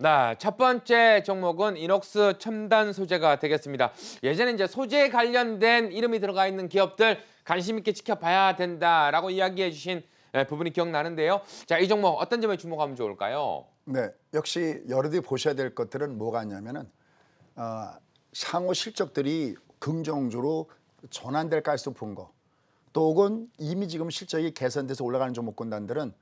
네, 첫 번째 종목은 이녹스 첨단 소재가 되겠습니다. 예전에 이제 소재에 관련된 이름이 들어가 있는 기업들 관심 있게 지켜봐야 된다라고 이야기해 주신 부분이 기억나는데요. 자, 이 종목 어떤 점에 주목하면 좋을까요? 네, 역시 여러분들이 보셔야 될 것들은 뭐가 있냐면은 향후 실적들이 긍정적으로 전환될 가능성 본 거. 또 혹은 이미 지금 실적이 개선돼서 올라가는 종목군단들은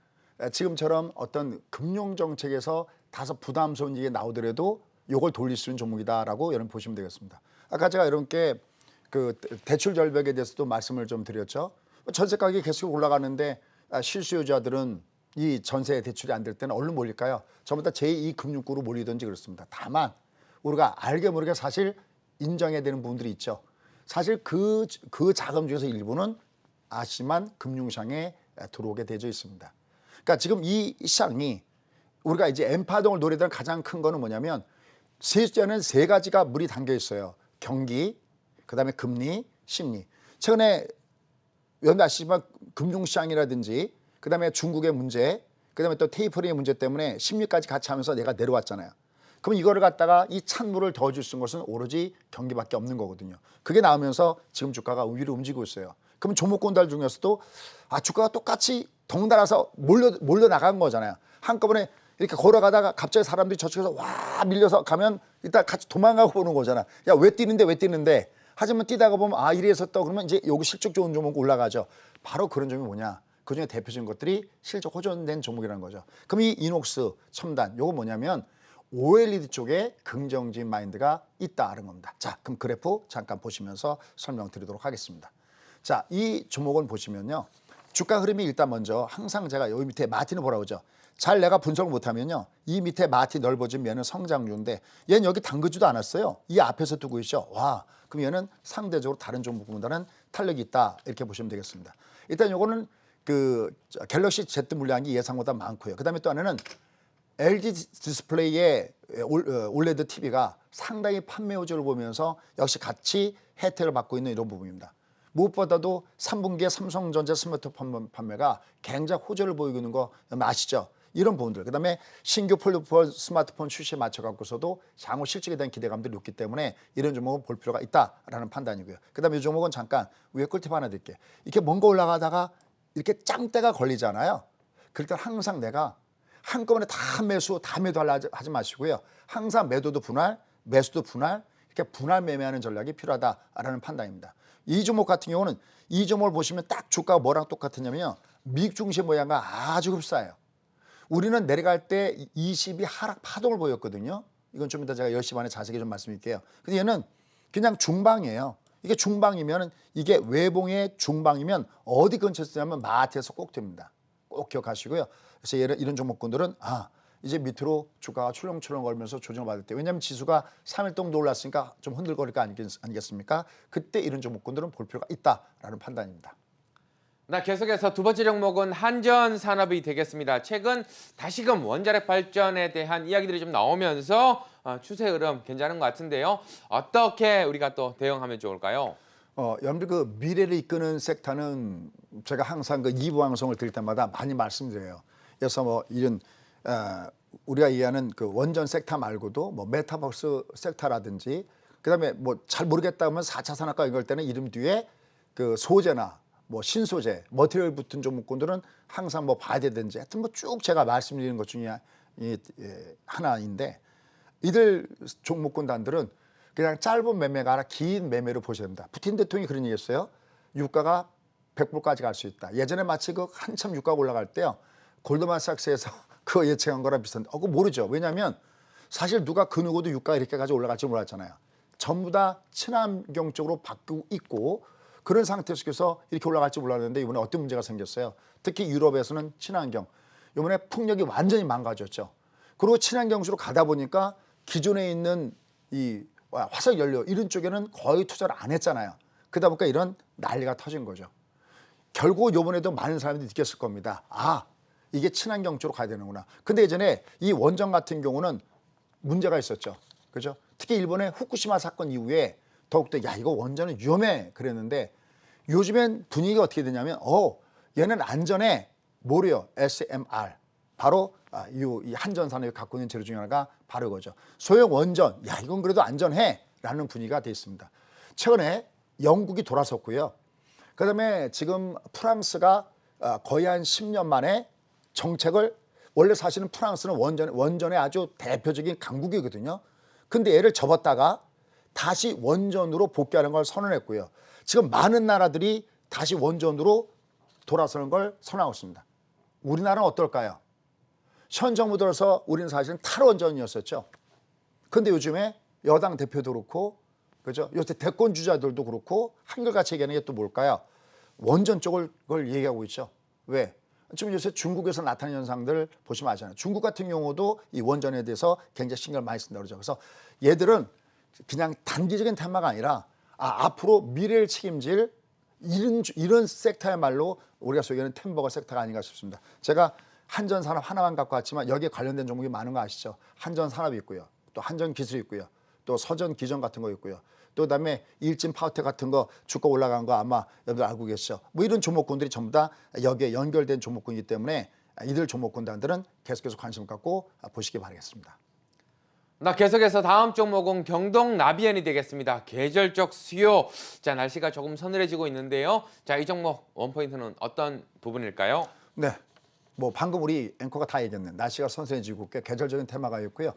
지금처럼 어떤 금융 정책에서 다소 부담스러운 얘기 나오더라도 이걸 돌릴 수 있는 종목이다라고 여러분 보시면 되겠습니다. 아까 제가 여러분께 그 대출 절벽에 대해서도 말씀을 좀 드렸죠. 전세 가격이 계속 올라가는데 실수요자들은 이 전세 대출이 안 될 때는 얼른 몰릴까요? 전부 다 제2 금융구로 몰리든지 그렇습니다. 다만 우리가 알게 모르게 사실 인정해야 되는 부분들이 있죠. 사실 그 자금 중에서 일부는 아시만 금융시장에 들어오게 되어 있습니다. 그러니까 지금 이 시장이 우리가 이제 N파동을 노리던 가장 큰 거는 뭐냐면 세수자는 세 가지가 물이 담겨 있어요. 경기, 그다음에 금리, 심리. 최근에 여러분 아시지만 금융시장이라든지 그다음에 중국의 문제, 그다음에 또 테이퍼링의 문제 때문에 심리까지 같이 하면서 내가 내려왔잖아요. 그럼 이거를 갖다가 이 찬물을 더 줄 수 있는 것은 오로지 경기밖에 없는 거거든요. 그게 나오면서 지금 주가가 위로 움직이고 있어요. 그럼 종목군들 중에서도 주가가 똑같이 덩달아서 몰려 나간 거잖아요. 한꺼번에 이렇게 걸어가다가 갑자기 사람들이 저쪽에서 와 밀려서 가면 일단 같이 도망가고 보는 거잖아. 야, 왜 뛰는데? 하지만 뛰다가 보면 이래서 또 그러면 이제 여기 실적 좋은 종목 올라가죠. 바로 그런 점이 뭐냐? 그중에 대표적인 것들이 실적 호전된 종목이라는 거죠. 그럼 이 이녹스 첨단 요거 뭐냐면 OLED 쪽에 긍정적인 마인드가 있다는 겁니다. 자, 그럼 그래프 잠깐 보시면서 설명드리도록 하겠습니다. 자, 이 종목을 보시면요. 주가 흐름이 일단 먼저 항상 제가 여기 밑에 마티는 보라고 하죠. 잘 내가 분석을 못하면요. 이 밑에 마티 넓어진 얘는 성장주인데 얘는 여기 담그지도 않았어요. 이 앞에서 두고 있죠. 와, 그럼 얘는 상대적으로 다른 종목보다는 탄력이 있다. 이렇게 보시면 되겠습니다. 일단 요거는 그 갤럭시 Z 물량이 예상보다 많고요. 그다음에 또 하나는 LG 디스플레이의 올레드 TV가 상당히 판매 호조를 보면서 역시 같이 혜택을 받고 있는 이런 부분입니다. 무엇보다도 3분기에 삼성전자 스마트폰 판매가 굉장히 호조를 보이고 있는 거 아시죠? 이런 부분들. 그다음에 신규 폴더블 스마트폰 출시에 맞춰 갖고서도 향후 실적에 대한 기대감들이 높기 때문에 이런 종목은 볼 필요가 있다라는 판단이고요. 그다음에 이 종목은 잠깐 위에 꿀팁 하나 드릴게요. 이렇게 뭔가 올라가다가 이렇게 짱대가 걸리잖아요. 그럴 때 항상 내가 한꺼번에 다 매수, 다 매도하려 하지 마시고요. 항상 매도도 분할, 매수도 분할, 이렇게 분할 매매하는 전략이 필요하다라는 판단입니다. 이 종목 같은 경우는 이 종목을 보시면 딱 주가가 뭐랑 똑같으냐면요. 미국 증시 모양과 아주 흡사해요. 우리는 내려갈 때 20이 하락 파동을 보였거든요. 이건 좀 이따 제가 10시 반에 자세히 좀 말씀드릴게요. 근데 얘는 그냥 중방이에요. 이게 중방이면 이게 외봉의 중방이면 어디 근처에 쓰냐면 마트에서 꼭 됩니다. 꼭 기억하시고요. 그래서 이런 종목군들은 이제 밑으로 주가가 출렁출렁 걸면서 조정을 받을 때, 왜냐하면 지수가 3일 동안 올랐으니까 좀 흔들거릴 거 아니겠습니까? 그때 이런 종목군들은 볼 필요가 있다라는 판단입니다. 나 계속해서 두 번째 종목은 한전산업이 되겠습니다. 최근 다시금 원자력 발전에 대한 이야기들이 좀 나오면서 추세 흐름 괜찮은 것 같은데요. 어떻게 우리가 또 대응하면 좋을까요? 여러분들 그 미래를 이끄는 섹터는 제가 항상 그 2부 방송을 드릴 때마다 많이 말씀드려요. 그래서 뭐 이런 우리가 이해하는 그 원전 섹터 말고도 뭐 메타버스 섹터라든지 그다음에 뭐 잘 모르겠다 하면 4차 산업화 이럴 때는 이름 뒤에 그 소재나 뭐 신소재, 머티리얼 붙은 종목군들은 항상 뭐 봐야 되든지 하여튼 뭐 쭉 제가 말씀드리는 것 중에 하나인데 이들 종목군단들은 그냥 짧은 매매가 아니라 긴 매매로 보셔야 됩니다. 푸틴 대통령이 그런 얘기했어요. 유가가 100불까지 갈 수 있다. 예전에 마치 그 한참 유가가 올라갈 때요. 골드만삭스에서 그거 예측한 거랑 비슷한데 그거 모르죠. 왜냐하면 사실 누가 그 누구도 유가가 이렇게까지 올라갈 줄 몰랐잖아요. 전부 다 친환경 쪽으로 바뀌고 있고 그런 상태 속에서 이렇게 올라갈 줄 몰랐는데 이번에 어떤 문제가 생겼어요. 특히 유럽에서는 친환경. 이번에 풍력이 완전히 망가졌죠. 그리고 친환경수로 가다 보니까 기존에 있는 이 화석 연료 이런 쪽에는 거의 투자를 안 했잖아요. 그러다 보니까 이런 난리가 터진 거죠. 결국 이번에도 많은 사람들이 느꼈을 겁니다. 이게 친환경 쪽으로 가야 되는구나. 근데 예전에 이 원전 같은 경우는 문제가 있었죠. 그죠? 특히 일본의 후쿠시마 사건 이후에 더욱더 이거 원전은 위험해 그랬는데 요즘엔 분위기가 어떻게 되냐면 얘는 안전에 뭐래요? SMR 바로 이 한전산업이 갖고 있는 재료 중에 하나가 바로 이거죠. 소형 원전, 야 이건 그래도 안전해라는 분위기가 돼 있습니다. 최근에 영국이 돌아섰고요. 그다음에 지금 프랑스가 거의 한 10년 만에 정책을 원래 사실은 프랑스는 원전의 아주 대표적인 강국이거든요. 근데 얘를 접었다가 다시 원전으로 복귀하는 걸 선언했고요. 지금 많은 나라들이 다시 원전으로 돌아서는 걸 선언하고 있습니다. 우리나라는 어떨까요? 현 정부 들어서 우리는 사실은 탈원전이었었죠. 근데 요즘에 여당 대표도 그렇고, 그죠? 요새 대권 주자들도 그렇고 한결같이 얘기하는 게 또 뭘까요? 원전 쪽을 그걸 얘기하고 있죠. 왜? 지금 요새 중국에서 나타나는 현상들 보시면 알잖아요. 중국 같은 경우도 이 원전에 대해서 굉장히 신경을 많이 쓴다고 그러죠. 그래서 얘들은 그냥 단기적인 테마가 아니라 앞으로 미래를 책임질 이런 섹터야말로 우리가 소개하는 템버거 섹터가 아닌가 싶습니다. 제가 한전산업 하나만 갖고 왔지만 여기에 관련된 종목이 많은 거 아시죠? 한전산업이 있고요. 또 한전기술이 있고요. 또 서전기전 같은 거 있고요. 또 그다음에 일진 파워텍 같은 거 주가 올라간 거 아마 여러분들 알고 계시죠? 뭐 이런 종목군들이 전부 다 여기에 연결된 종목군이기 때문에 이들 종목군단들은 계속해서 관심을 갖고 보시기 바라겠습니다. 계속해서 다음 종목은 경동 나비엔이 되겠습니다. 계절적 수요. 자, 날씨가 조금 서늘해지고 있는데요. 자, 이 종목 원포인트는 어떤 부분일까요? 네, 뭐 방금 우리 앵커가 다 얘기했네. 날씨가 선선해지고 계절적인 테마가 있고요.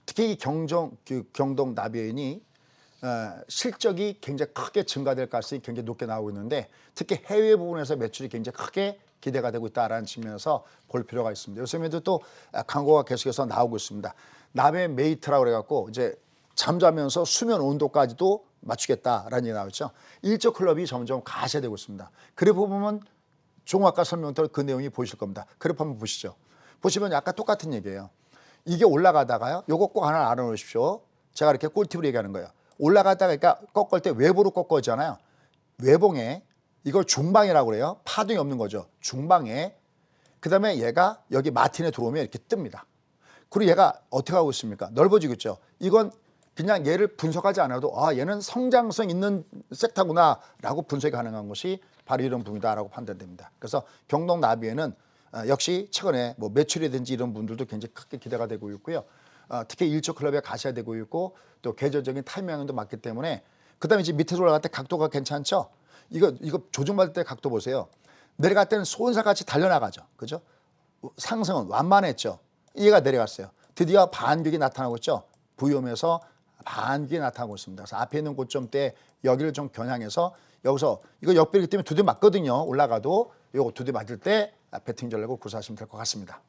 특히 이 경동 나비엔이 실적이 굉장히 크게 증가될 가능성이 굉장히 높게 나오고 있는데 특히 해외 부분에서 매출이 굉장히 크게 기대가 되고 있다라는 측면에서 볼 필요가 있습니다. 요즘에도 또 광고가 계속해서 나오고 있습니다. 나베 메이트라고 그래갖고 이제 잠자면서 수면 온도까지도 맞추겠다라는 얘기 나왔죠. 일조 클럽이 점점 가세되고 있습니다. 그래프 보면 종합과 설명대로 그 내용이 보이실 겁니다. 그래프 한번 보시죠. 보시면 약간 똑같은 얘기예요. 이게 올라가다가요. 요거 꼭 하나 알아놓으십시오. 제가 이렇게 꿀팁으로 얘기하는 거예요. 올라가다가 그러니까 꺾을 때 외부로 꺾어지잖아요. 외봉에 이걸 중방이라고 그래요. 파동이 없는 거죠. 중방에. 그다음에 얘가 여기 마틴에 들어오면 이렇게 뜹니다. 그리고 얘가 어떻게 하고 있습니까? 넓어지고 있죠. 이건 그냥 얘를 분석하지 않아도 얘는 성장성 있는 섹터구나라고 분석이 가능한 것이 바로 이런 부분이다라고 판단됩니다. 그래서 경동 나비에는 역시 최근에 뭐 매출이든지 이런 분들도 굉장히 크게 기대가 되고 있고요. 특히 일조 클럽에 가셔야 되고 있고 또 계절적인 타이밍도 맞기 때문에 그다음에 이제 밑에서 올라갈 때 각도가 괜찮죠. 이거 조정받을 때 각도 보세요. 내려갈 때는 소은사같이 달려나가죠. 그죠? 상승은 완만했죠. 얘가 내려갔어요. 드디어 반격이 나타나고 있죠. 부위험에서 반격이 나타나고 있습니다. 그래서 앞에 있는 고점대 여기를 좀 겨냥해서 여기서 이거 역배이기 때문에 두대 맞거든요. 올라가도 이거 두대 맞을 때 배팅 전략을 구사하시면 될 것 같습니다.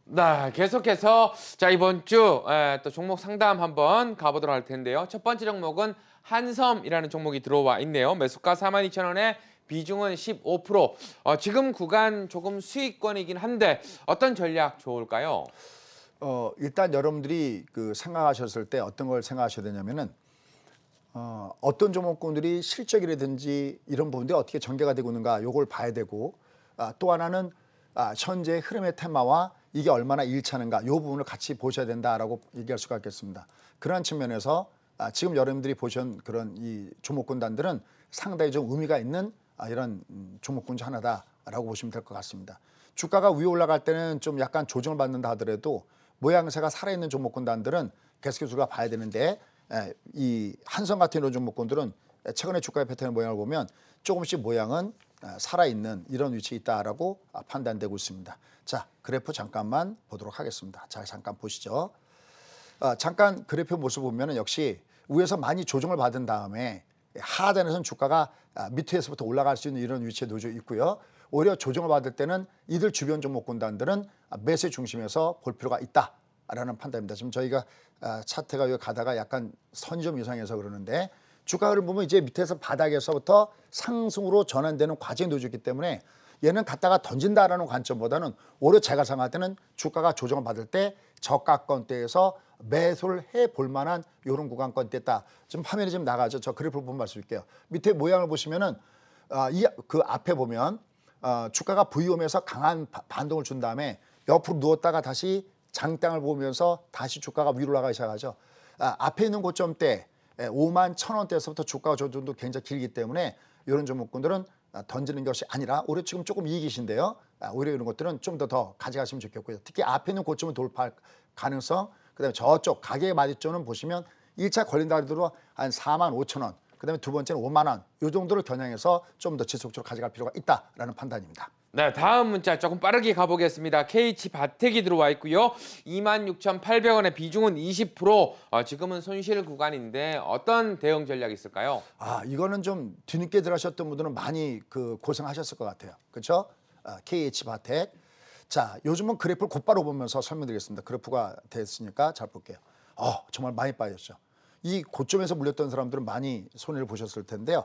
네, 계속해서 자 이번 주 또 종목 상담 한번 가보도록 할 텐데요. 첫 번째 종목은 한섬이라는 종목이 들어와 있네요. 매수가 42,000원에 비중은 15%. 지금 구간 조금 수익권이긴 한데 어떤 전략 좋을까요? 일단 여러분들이 생각하셨을 때 어떤 걸 생각하셔야 되냐면은 어떤 종목군들이 실적이라든지 이런 부분들이 어떻게 전개가 되고 있는가 요걸 봐야 되고 또 하나는 현재 흐름의 테마와 이게 얼마나 일치하는가 요 부분을 같이 보셔야 된다라고 얘기할 수가 있겠습니다. 그러한 측면에서 지금 여러분들이 보신 그런 이 종목군단들은 상당히 좀 의미가 있는 이런 종목군 중 하나다라고 보시면 될 것 같습니다. 주가가 위에 올라갈 때는 좀 약간 조정을 받는다 하더라도 모양새가 살아있는 종목군단들은 계속해서 우리가 봐야 되는데 이 한성 같은 이런 종목군들은 최근에 주가의 패턴의 모양을 보면 조금씩 모양은 살아있는 이런 위치에 있다라고 판단되고 있습니다. 자, 그래프 잠깐만 보도록 하겠습니다. 자, 잠깐 보시죠. 잠깐 그래프 모습 보면은 역시 위에서 많이 조정을 받은 다음에 하단에서는 주가가 밑에서부터 올라갈 수 있는 이런 위치에 놓여 있고요. 오히려 조정을 받을 때는 이들 주변 종목군단들은 매수 중심에서 볼 필요가 있다라는 판단입니다. 지금 저희가 차트가 여기 가다가 약간 선이 좀 이상해서 그러는데 주가를 보면 이제 밑에서 바닥에서부터 상승으로 전환되는 과정이 놓여 있기 때문에 얘는 갖다가 던진다라는 관점보다는 오히려 제가 생각할 때는 주가가 조정을 받을 때 저가권대에서 매수를 해볼 만한 이런 구간권대다. 지금 화면이 지금 나가죠. 저 그래프를 보면 말씀드릴게요. 밑에 모양을 보시면은 그 앞에 보면 주가가 V홈에서 강한 반동을 준 다음에 옆으로 누웠다가 다시 장땅을 보면서 다시 주가가 위로 올라가기 시작하죠. 앞에 있는 고점대 51,000원대에서부터 주가가 조정도 굉장히 길기 때문에 이런 종목군들은 던지는 것이 아니라 오히려 지금 조금 이익이신데요. 오히려 이런 것들은 좀 더 가져가시면 좋겠고요. 특히 앞에 있는 고점을 돌파할 가능성, 그다음에 저쪽 가격의 마디존은 보시면 1차 걸린다 하더라도 한 45,000원, 그다음에 두 번째는 5만 원, 이 정도를 겨냥해서 좀 더 지속적으로 가져갈 필요가 있다라는 판단입니다. 네, 다음 문자 조금 빠르게 가보겠습니다. KH바텍이 들어와 있고요. 26,800원의 비중은 20%. 지금은 손실 구간인데 어떤 대응 전략이 있을까요? 이거는 좀 뒤늦게 들어가셨던 분들은 많이 고생하셨을 것 같아요. 그렇죠? KH바텍. 자, 요즘은 그래프를 곧바로 보면서 설명드리겠습니다. 그래프가 됐으니까 잘 볼게요. 정말 많이 빠졌죠. 이 고점에서 물렸던 사람들은 많이 손해를 보셨을 텐데요.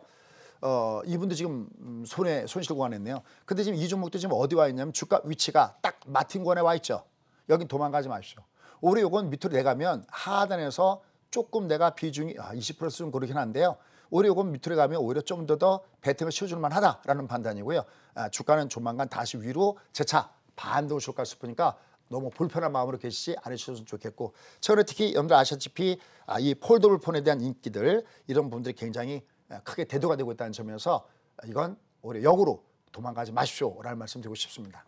이분도 지금 손실 구간에 있네요. 근데 지금 이 종목도 지금 어디 와 있냐면 주가 위치가 딱 마틴 구간에 와 있죠. 여긴 도망가지 마십시오. 오히려 요건 밑으로 내가면 하단에서 조금 내가 비중이 20%좀 그렇긴 한데요. 오히려 요건 밑으로 가면 오히려 좀 더 배팅을 씌워줄 만하다라는 판단이고요. 주가는 조만간 다시 위로 재차 반등을 줄까 싶으니까 너무 불편한 마음으로 계시지 않으셨으면 좋겠고, 최근에 특히 여러분들 아시다시피 이 폴더블 폰에 대한 인기들, 이런 분들이 굉장히 크게 대두가 되고 있다는 점에서 이건 오히려 역으로 도망가지 마십시오라는 말씀 드리고 싶습니다.